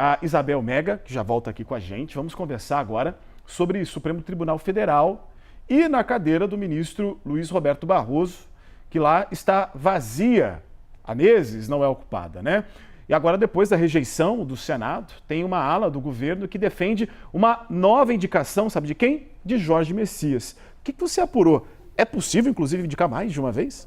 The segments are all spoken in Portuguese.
a Isabel Mega, que já volta aqui com a gente. Vamos conversar agora sobre Supremo Tribunal Federal e na cadeira do ministro Luiz Roberto Barroso, que lá está vazia há meses, não é ocupada, né? E agora, depois da rejeição do Senado, tem uma ala do governo que defende uma nova indicação, sabe de quem? De Jorge Messias. O que você apurou? É possível, inclusive, indicar mais de uma vez?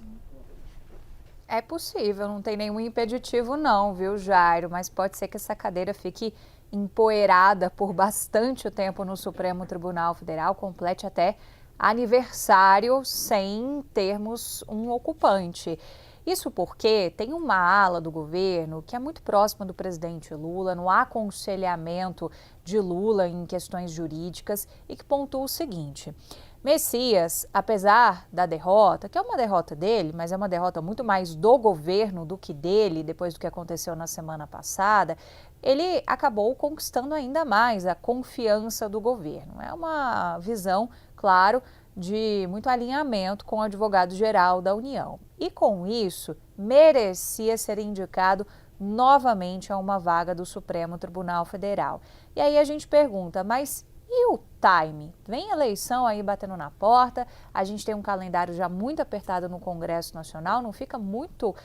É possível, não tem nenhum impeditivo não, viu, Jairo? Mas pode ser que essa cadeira fique empoeirada por bastante tempo no Supremo Tribunal Federal, complete até aniversário sem termos um ocupante. Isso porque tem uma ala do governo que é muito próxima do presidente Lula, no aconselhamento de Lula em questões jurídicas e que pontua o seguinte: Messias, apesar da derrota, que é uma derrota dele, mas é uma derrota muito mais do governo do que dele, depois do que aconteceu na semana passada, ele acabou conquistando ainda mais a confiança do governo. É uma visão, claro, de muito alinhamento com o advogado-geral da União. E com isso, merecia ser indicado novamente a uma vaga do Supremo Tribunal Federal. E aí a gente pergunta, mas e o time? Vem eleição aí batendo na porta, a gente tem um calendário já muito apertado no Congresso Nacional, não fica muito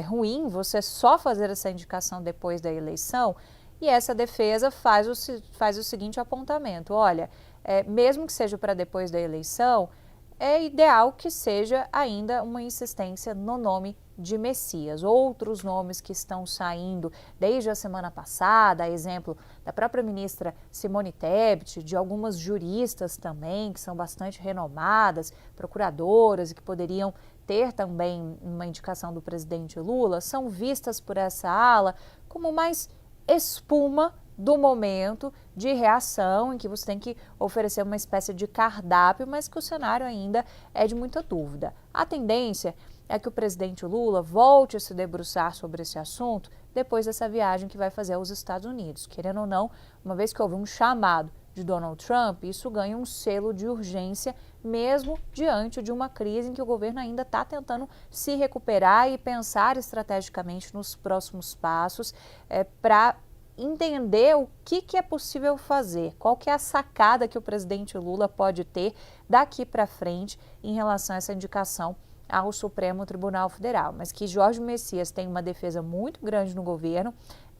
ruim você só fazer essa indicação depois da eleição? E essa defesa faz o seguinte apontamento: olha, mesmo que seja para depois da eleição, é ideal que seja ainda uma insistência no nome de Messias. Outros nomes que estão saindo desde a semana passada, a exemplo da própria ministra Simone Tebet, de algumas juristas também, que são bastante renomadas, procuradoras e que poderiam ter também uma indicação do presidente Lula, são vistas por essa ala como mais espuma do momento de reação, em que você tem que oferecer uma espécie de cardápio, mas que o cenário ainda é de muita dúvida. A tendência é que o presidente Lula volte a se debruçar sobre esse assunto depois dessa viagem que vai fazer aos Estados Unidos. Querendo ou não, uma vez que houve um chamado de Donald Trump, isso ganha um selo de urgência, mesmo diante de uma crise em que o governo ainda está tentando se recuperar e pensar estrategicamente nos próximos passos para entender o que é possível fazer, qual que é a sacada que o presidente Lula pode ter daqui para frente em relação a essa indicação ao Supremo Tribunal Federal. Mas que Jorge Messias tem uma defesa muito grande no governo,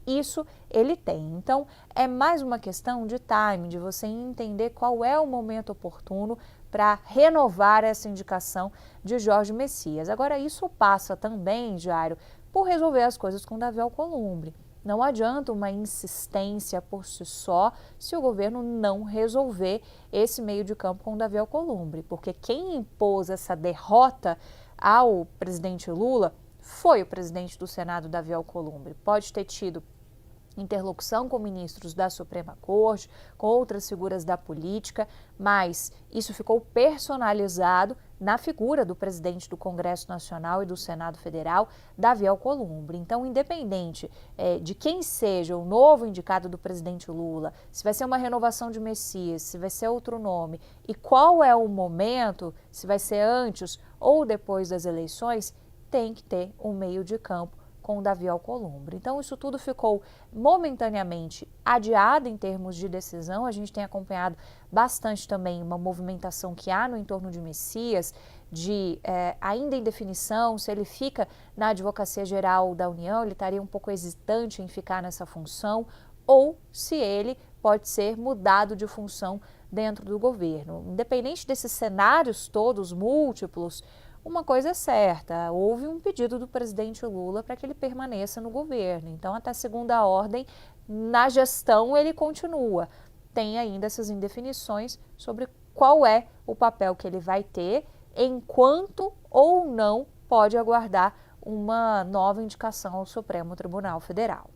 isso ele tem. Então, é mais uma questão de time, de você entender qual é o momento oportuno para renovar essa indicação de Jorge Messias. Agora, isso passa também, Jairo, por resolver as coisas com Davi Alcolumbre. Não adianta uma insistência por si só se o governo não resolver esse meio de campo com Davi Alcolumbre, porque quem impôs essa derrota ao presidente Lula foi o presidente do Senado, Davi Alcolumbre. Pode ter tido interlocução com ministros da Suprema Corte, com outras figuras da política, mas isso ficou personalizado na figura do presidente do Congresso Nacional e do Senado Federal, Davi Alcolumbre. Então, independente de quem seja o novo indicado do presidente Lula, se vai ser uma renovação de Messias, se vai ser outro nome, e qual é o momento, se vai ser antes ou depois das eleições, tem que ter um meio de campo com o Davi Alcolumbre. Então, isso tudo ficou momentaneamente adiado em termos de decisão. A gente tem acompanhado bastante também uma movimentação que há no entorno de Messias, ainda em definição, se ele fica na Advocacia Geral da União, ele estaria um pouco hesitante em ficar nessa função, ou se ele pode ser mudado de função dentro do governo. Independente desses cenários todos múltiplos, uma coisa é certa, houve um pedido do presidente Lula para que ele permaneça no governo. Então, até segunda ordem, na gestão ele continua. Tem ainda essas indefinições sobre qual é o papel que ele vai ter, enquanto ou não pode aguardar uma nova indicação ao Supremo Tribunal Federal.